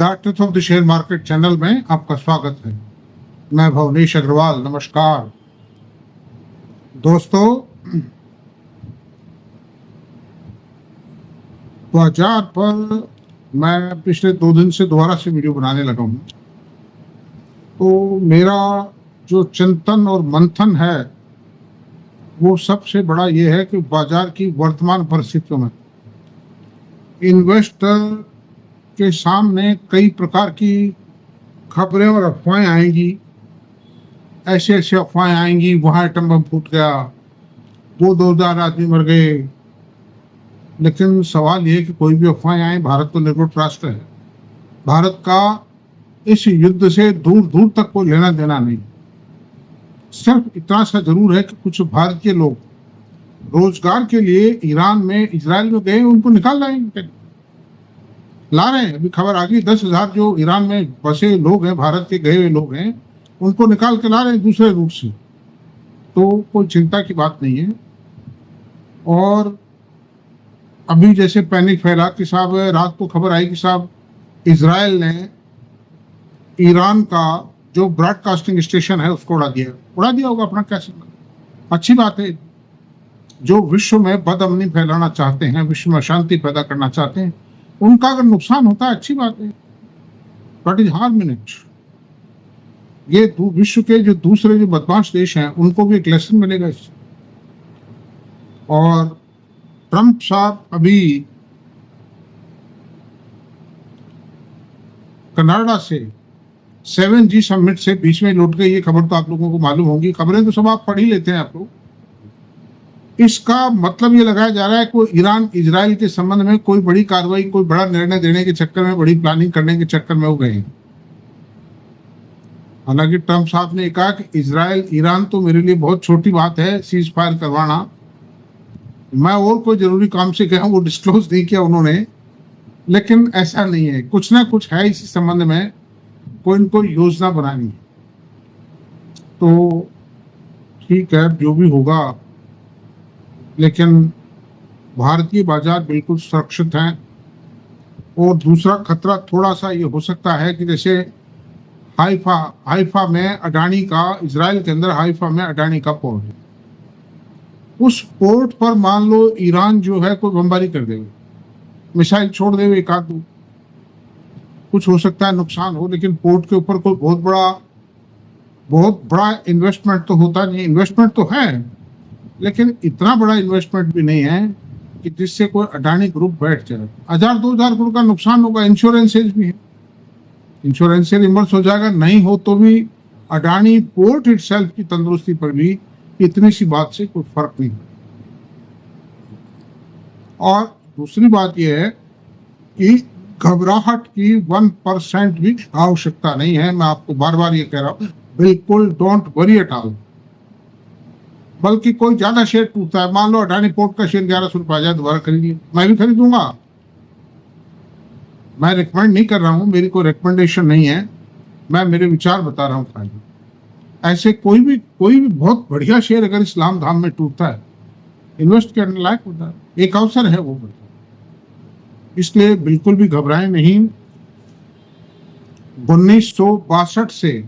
The truth of the share market channel में आपका स्वागत है। मैं भवनेश अग्रवाल। नमस्कार दोस्तों, बाजार पर मैं पिछले 2 दिन से दोबारा से वीडियो बनाने लगा हूँ। तो मेरा जो चिंतन और मंथन है वो सबसे बड़ा ये है कि बाजार की वर्तमान परिस्थितियों में इन्वेस्टर के सामने कई प्रकार की खबरें और अफवाहें आएंगी। ऐसे ऐसे अफवाहें आएंगी, वहाँ एटम बम फूट गया, वो 2000 आदमी मर गए। लेकिन सवाल ये है कि कोई भी अफवाहें आए, भारत तो निर्भर राष्ट्र है। भारत का इस युद्ध से दूर दूर तक कोई लेना देना नहीं। सिर्फ इतना सा जरूर है कि कुछ भारतीय लोग रोजगार के लिए ईरान में, इजराइल में गए, उनको निकाल लाएंगे, ला रहे हैं। अभी खबर आ गई 10,000 जो ईरान में बसे लोग हैं, भारत के गए हुए लोग हैं, उनको निकाल के ला रहे हैं दूसरे रूट से। तो कोई चिंता की बात नहीं है। और अभी जैसे पैनिक फैला कि साहब, रात को खबर आई कि साहब इजराइल ने ईरान का जो ब्रॉडकास्टिंग स्टेशन है उसको उड़ा दिया होगा। अपना कैसे, अच्छी बात है। जो विश्व में बदअमनी फैलाना चाहते हैं, विश्व में अशांति पैदा करना चाहते हैं, उनका अगर नुकसान होता है अच्छी बात है। But is harm in it. ये विश्व के जो दूसरे जो बदमाश देश हैं उनको भी एक लेसन मिलेगा इससे। और ट्रंप साहब अभी कनाडा से 7G समिट से बीच में लौट गए। ये खबर तो आप लोगों को मालूम होगी। खबरें तो सब आप पढ़ ही लेते हैं आप लोग। इसका मतलब ये लगाया जा रहा है कि ईरान इजराइल के संबंध में कोई बड़ी कार्रवाई, कोई बड़ा निर्णय देने के चक्कर में, बड़ी प्लानिंग करने के चक्कर में हो गए। हालांकि ट्रंप साहब ने कहा कि इजराइल ईरान तो मेरे लिए बहुत छोटी बात है सीज फायर करवाना। मैं और कोई जरूरी काम से गया, वो डिस्क्लोज नहीं किया उन्होंने। लेकिन ऐसा नहीं है, कुछ ना कुछ है इसी संबंध में, कोई न कोई योजना बनानी। तो ठीक है, जो भी होगा, लेकिन भारतीय बाजार बिल्कुल सुरक्षित हैं। और दूसरा खतरा थोड़ा सा ये हो सकता है कि जैसे हाइफा में अडानी का, इजराइल के अंदर हाइफा में अडानी का पोर्ट है। उस पोर्ट पर मान लो ईरान जो है कोई बमबारी कर देगा, मिसाइल छोड़ देवे एक आध, कुछ हो सकता है, नुकसान हो। लेकिन पोर्ट के ऊपर कोई बहुत बड़ा इन्वेस्टमेंट तो होता नहीं। इन्वेस्टमेंट तो है, लेकिन इतना बड़ा इन्वेस्टमेंट भी नहीं है कि जिससे कोई अडानी ग्रुप बैठ जाए। 1000-2000 करोड़ का नुकसान होगा। इंश्योरेंसेज भी है, इंश्योरेंस से रिमर्स हो जाएगा। नहीं हो तो भी अडानी पोर्ट इटसेल्फ की तंदुरुस्ती पर भी इतनी सी बात से कोई फर्क नहीं। और दूसरी बात यह है कि घबराहट की 1% भी आवश्यकता नहीं है। मैं आपको बार बार ये कह रहा हूं, बिल्कुल डोंट वरी एट ऑल। बल्कि कोई ज्यादा शेयर टूटता है, मान लो अडानी पोर्ट का शेयर 1100 रुपये आ जाए, दोबारा खरीदिए। मैं भी खरीदूंगा। मैं रिकमेंड नहीं कर रहा हूं, मेरी कोई रिकमेंडेशन नहीं है, मैं मेरे विचार बता रहा हूं खाली। ऐसे कोई भी बहुत बढ़िया शेयर अगर इस्लाम धाम में टूटता है, इन्वेस्ट करने लायक होता है, एक अवसर है वो। इसलिए बिल्कुल भी घबराएं नहीं। 1962 से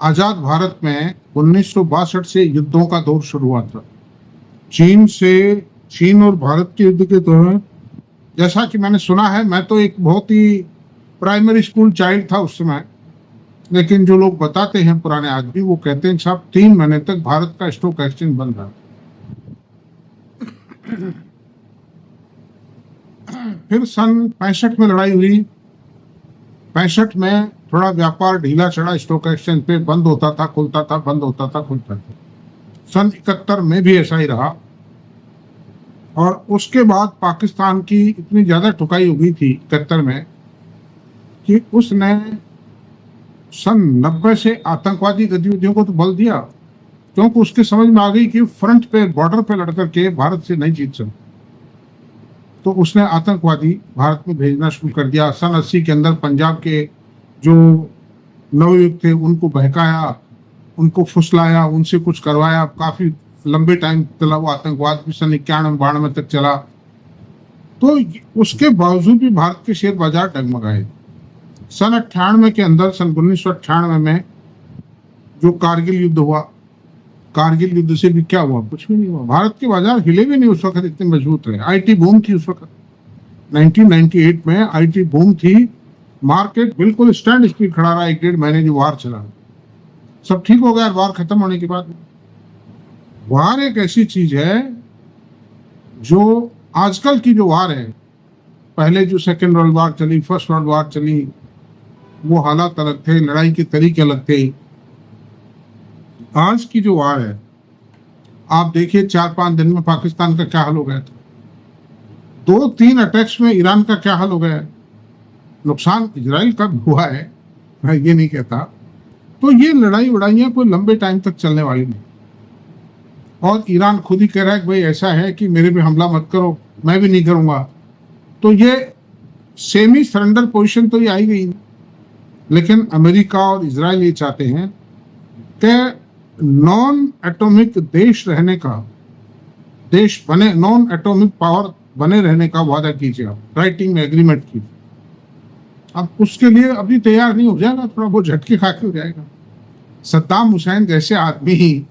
आजाद भारत में 1962 से युद्धों का दौर शुरू हुआ था। चीन और भारत के युद्ध के दौरान, जैसा कि मैंने सुना है, मैं तो एक बहुत ही प्राइमरी स्कूल चाइल्ड था उस समय, लेकिन जो लोग बताते हैं पुराने आदमी, वो कहते हैं साहब 3 महीने तक भारत का स्टॉक एक्सचेंज बंद रहा। फिर सन 65 में लड़ाई हुई। 65 में थोड़ा व्यापार ढीला चढ़ा, स्टॉक एक्सचेंज पे बंद होता था, खुलता था, बंद होता था, खुलता था। सन 71 में भी ऐसा ही रहा। और उसके बाद पाकिस्तान की इतनी ज्यादा ठुकाई हो गई थी 71 में कि उसने सन 90 से आतंकवादी गतिविधियों को तो बल दिया, क्योंकि उसके समझ में आ गई कि फ्रंट पे, बॉर्डर पे लड़कर के भारत से नहीं जीत सकते। तो उसने आतंकवादी भारत में भेजना शुरू कर दिया। सन 80 के अंदर पंजाब के जो नवयुवक थे उनको बहकाया, उनको फुसलाया, उनसे कुछ करवाया। काफी लंबे टाइम चला वो आतंकवाद भी। सन 91-92 तक चला। तो उसके बावजूद भी भारत के शेयर बाजार डगमगाए। सन 98 के अंदर, सन 1998 में जो कारगिल युद्ध हुआ, कारगिल युद्ध से भी क्या हुआ? कुछ भी नहीं हुआ। भारत के बाजार हिले भी नहीं उस वक्त, इतने मजबूत रहे। आईटी बूम थी उस वक्त, 1998 में आईटी बूम थी। मार्केट बिल्कुल स्टैंड स्टिल खड़ा रहा, 1-1.5 महीने जो वार चला। सब ठीक हो गया वार खत्म होने के बाद। वार एक ऐसी चीज है जो आजकल की जो वार है, पहले जो सेकेंड वर्ल्ड वार चली, फर्स्ट वर्ल्ड वार चली, वो हालात अलग थे, लड़ाई के तरीके अलग थे। आज की जो वार है, आप देखिए 4-5 दिन में पाकिस्तान का क्या हाल हो गया था, 2-3 अटैक्स में ईरान का क्या हाल हो गया है। नुकसान इजराइल का भी हुआ है, मैं ये नहीं कहता। तो ये लड़ाई वड़ाइयाँ कोई लंबे टाइम तक चलने वाली नहीं। और ईरान खुद ही कह रहा है कि भाई ऐसा है कि मेरे पे हमला मत करो, मैं भी नहीं करूँगा। तो ये सेमी सरेंडर पोजीशन तो ये आई गई। लेकिन अमेरिका और इजराइल ये चाहते हैं कि नॉन एटॉमिक देश रहने का, देश बने, नॉन एटॉमिक पावर बने रहने का वादा कीजिए, आप राइटिंग में एग्रीमेंट कीजिए। अब उसके लिए अभी तैयार नहीं हो जाएगा, थोड़ा बहुत झटके खा के हो जाएगा। सद्दाम हुसैन जैसे आदमी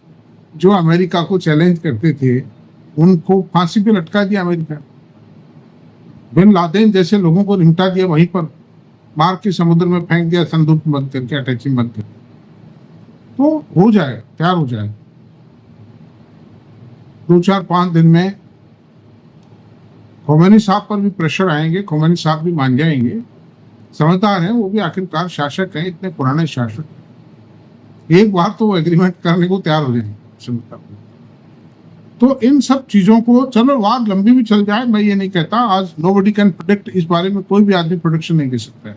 जो अमेरिका को चैलेंज करते थे, उनको फांसी पे लटका दिया अमेरिका। बिन लादेन जैसे लोगों को निपटा दिया, वहीं पर मार के समुद्र में फेंक दिया, संदूक बंद करके, अटैची बंद करके। तो हो जाए, तैयार हो जाए। 2-4-5 दिन में खोमेनी साहब पर भी प्रेशर आएंगे, खोमेनी साहब भी मान जाएंगे, समझदार हैं वो भी, आखिरकार शासक हैं, इतने पुराने शासक। एक बार तो वो एग्रीमेंट करने को तैयार हो जाएंगे। तो इन सब चीजों को, चलो वार लंबी भी चल जाए, मैं ये नहीं कहता, आज नोबडी कैन प्रेडिक्ट, इस बारे में कोई भी आदमी प्रोडिक्शन नहीं दे सकता है।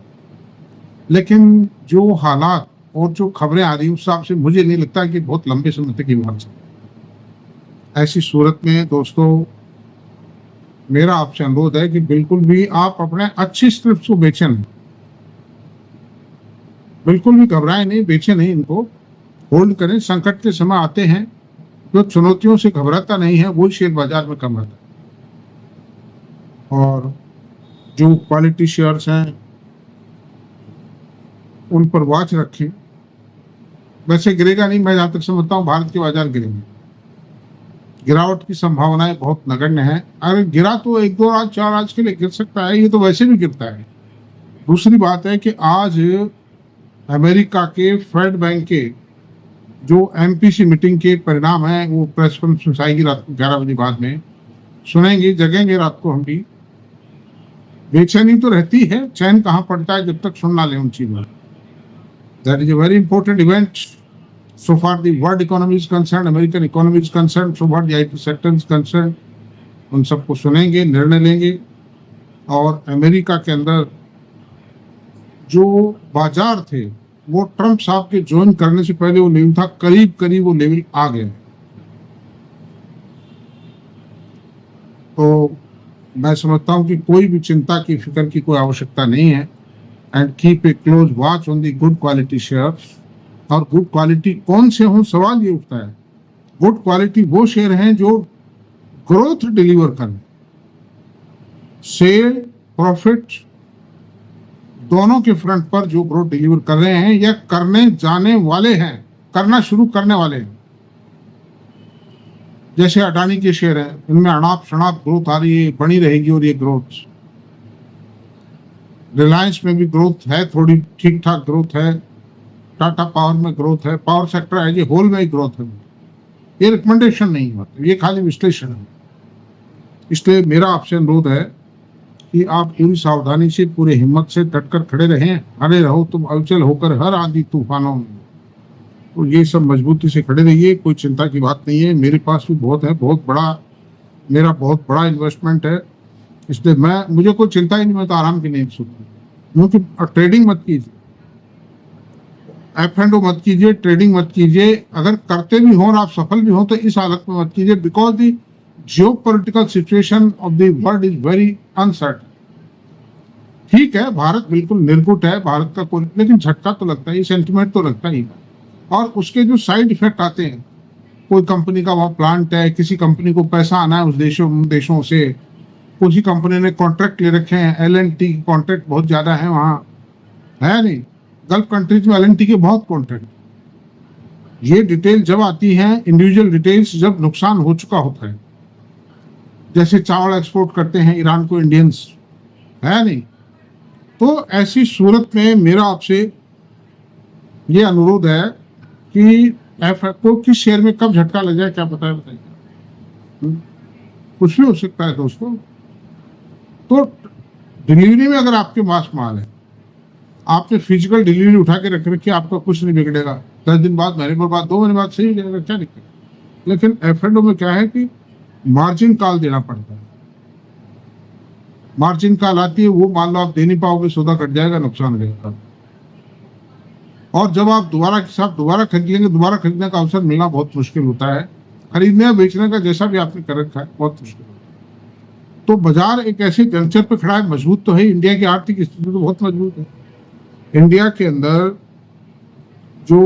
लेकिन जो हालात और जो खबरें आ रही हैं उस हिसाब से मुझे नहीं लगता कि बहुत लंबे समय तक ये वार चले। ऐसी सूरत में दोस्तों, मेरा आपसे अनुरोध है कि बिल्कुल भी आप अपने अच्छी स्क्रिप्ट को बेचें नहीं, बिल्कुल भी घबराएं नहीं, बेचें नहीं, इनको होल्ड करें। संकट के समय आते हैं, जो चुनौतियों से घबराता नहीं है वो शेयर बाजार में कम आता है। और जो क्वालिटी शेयर्स हैं उन पर वॉच रखें। वैसे गिरेगा नहीं, मैं जहां तक समझता हूँ भारत के बाजार गिरेंगे, गिरावट की संभावनाएं बहुत नगण्य है। अगर गिरा तो 1-2 आज 4 आज के लिए गिर सकता है, ये तो वैसे भी गिरता है। दूसरी बात है कि आज अमेरिका के फेड बैंक के जो एमपीसी मीटिंग के परिणाम है, वो प्रेस कॉन्फ्रेंस आएगी रात को 11 बजे बाद में, सुनेंगे, जगेंगे रात को हम भी। बेचैनी तो रहती है, चैन कहाँ पड़ता है जब तक सुन ना ले उन चीजों। That is a very important event so far the world economy is concerned, American economy is concerned, so far the IT sector is concerned। उन सबको सुनेंगे, निर्णय लेंगे। और अमेरिका के अंदर जो बाजार थे वो ट्रंप साहब के ज्वाइन करने से पहले वो लेवल था, करीब करीब वो लेवल आ गए। तो मैं समझता हूं कि कोई भी चिंता की, फिक्र की कोई आवश्यकता नहीं है। And keep a close watch on the good quality shares. और गुड क्वालिटी कौन से हों, सवाल ये उठता है। गुड क्वालिटी वो शेयर हैं जो ग्रोथ डिलीवर करें, सेल प्रॉफिट दोनों के फ्रंट पर जो ग्रोथ डिलीवर कर रहे हैं या करने जाने वाले हैं, करना शुरू करने वाले हैं। जैसे अडानी के शेयर हैं, इनमें अनाप शनाप ग्रोथ आ रही है, बनी रहेगी। और ये ग्रोथ, रिलायंस में भी ग्रोथ है, थोड़ी ठीक ठाक ग्रोथ है। टाटा पावर में ग्रोथ है, power sector as a whole में ही ग्रोथ है। ये रिकमेंडेशन नहीं होता, ये खाली विश्लेषण है। इसलिए मेरा आपसे अनुरोध है कि आप पूरी सावधानी से, पूरे हिम्मत से डटकर खड़े रहें। अरे रहो तुम अविचल होकर हर आंधी तूफानों में। तो ये सब मजबूती से खड़े रहिए, कोई चिंता की बात नहीं है। मेरे पास भी बहुत है, बहुत बड़ा, मेरा बहुत बड़ा इन्वेस्टमेंट है, इसलिए मुझे कोई चिंता ही नहीं, मैं तो आराम की नींद सोता हूँ। क्योंकि ट्रेडिंग मत कीजिए, F&O मत कीजिए, ट्रेडिंग मत कीजिए। अगर करते भी हो और आप सफल भी हो तो इस हालत में मत कीजिए, because the geopolitical situation of the world is very uncertain. ठीक है, भारत बिल्कुल निर्गुट है, भारत का कोई, लेकिन झटका तो लगता है, सेंटिमेंट तो लगता ही है। और उसके जो साइड इफेक्ट आते हैं, कोई कंपनी का वहाँ प्लांट है, किसी कंपनी को पैसा आना है उस देशों से, किसी कंपनी ने कॉन्ट्रैक्ट ले रखे हैं, L&T कॉन्ट्रैक्ट बहुत ज्यादा है वहाँ, है नहीं। गल्फ कंट्रीज में एलएनटी के बहुत कॉन्ट्रैक्ट, ये डिटेल जब आती है, इंडिविजुअल डिटेल्स जब नुकसान हो चुका होता है, जैसे चावल एक्सपोर्ट करते हैं ईरान को इंडियंस, है नहीं। तो ऐसी सूरत में मेरा आपसे ये अनुरोध है कि को किस शेयर में कब झटका लग जाए क्या पता है, बताइए। कुछ भी हो सकता है दोस्तों। तो डिलीवरी में अगर आपके मास माल है, आपने फिजिकल डिलीवरी उठा के रख रखी, आपका कुछ नहीं बिगड़ेगा। 10 दिन बाद, महीने भर बाद, 2 महीने बाद सही हो जाएगा, क्या दिक्कत। लेकिन एफएनओ में क्या है कि मार्जिन कॉल देना पड़ता है। मार्जिन कॉल आती है, वो मान लो आप दे नहीं पाओगे, सौदा कट जाएगा, नुकसान रहेगा। और जब आप दोबारा खरीद लेंगे, दोबारा खरीदने का अवसर मिलना बहुत मुश्किल होता है। खरीदने या बेचने का जैसा भी आपने कर रखा है, बहुत मुश्किल होता है। तो बाजार एक ऐसे जंक्शन पे खड़ा है, मजबूत तो है। इंडिया की आर्थिक स्थिति तो बहुत मजबूत है। इंडिया के अंदर जो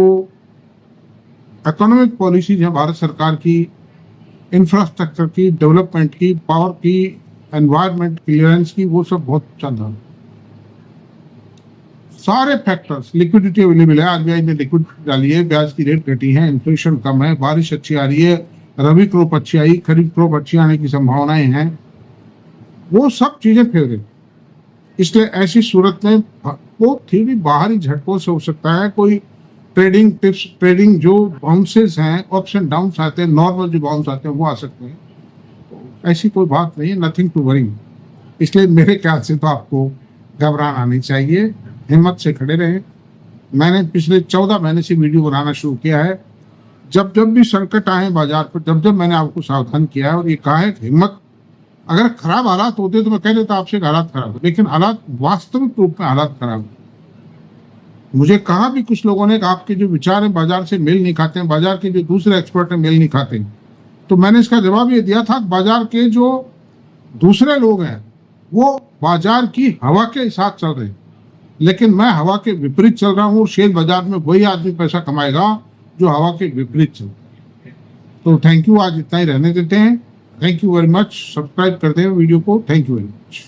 इकोनॉमिक पॉलिसीज है भारत सरकार की, इंफ्रास्ट्रक्चर की, डेवलपमेंट की, पावर की, एनवायरमेंट क्लियरेंस की, वो सब बहुत चंदा, सारे फैक्टर्स, लिक्विडिटी अवेलेबल है, आरबीआई ने लिक्विडिटी डाली है, ब्याज की रेट घटी है, इन्फ्लेशन कम है, बारिश अच्छी आ रही है, रबी क्रॉप अच्छी आई, खरीफ क्रॉप अच्छी आने की संभावनाएं हैं, वो सब चीजें फेवरेट। इसलिए ऐसी सूरत में वो थोड़ी बाहरी झटकों से हो सकता है, कोई ट्रेडिंग टिप्स, ट्रेडिंग जो बाउंसेस हैं, अप्स एंड डाउन आते हैं, नॉर्मल जो बाउंस आते हैं वो आ सकते हैं। तो ऐसी कोई बात नहीं है, नथिंग टू वरी। इसलिए मेरे ख्याल से तो आपको घबराना नहीं चाहिए, हिम्मत से खड़े रहें। मैंने पिछले 14 महीने से वीडियो बनाना शुरू किया है। जब जब भी संकट आए बाजार पर, जब जब मैंने आपको सावधान किया है और ये कहा है कि हिम्मत, अगर खराब हालात होते तो मैं कह देता आपसे हालात खराब है, लेकिन हालात वास्तविक रूप में हालात खराब है। मुझे कहा भी कुछ लोगों ने कि आपके जो विचार हैं बाजार से मेल नहीं खाते हैं, बाजार के जो दूसरे एक्सपर्ट हैं मेल नहीं खाते। तो मैंने इसका जवाब ये दिया था, बाजार के जो दूसरे लोग हैं वो बाजार की हवा के साथ चल रहे हैं, लेकिन मैं हवा के विपरीत चल रहा हूँ। शेयर बाजार में वही आदमी पैसा कमाएगा जो हवा के विपरीत चल रहा है। तो थैंक यू, आज इतना ही रहने देते हैं। Thank you very much. Subscribe कर दें वीडियो को। Thank you very much.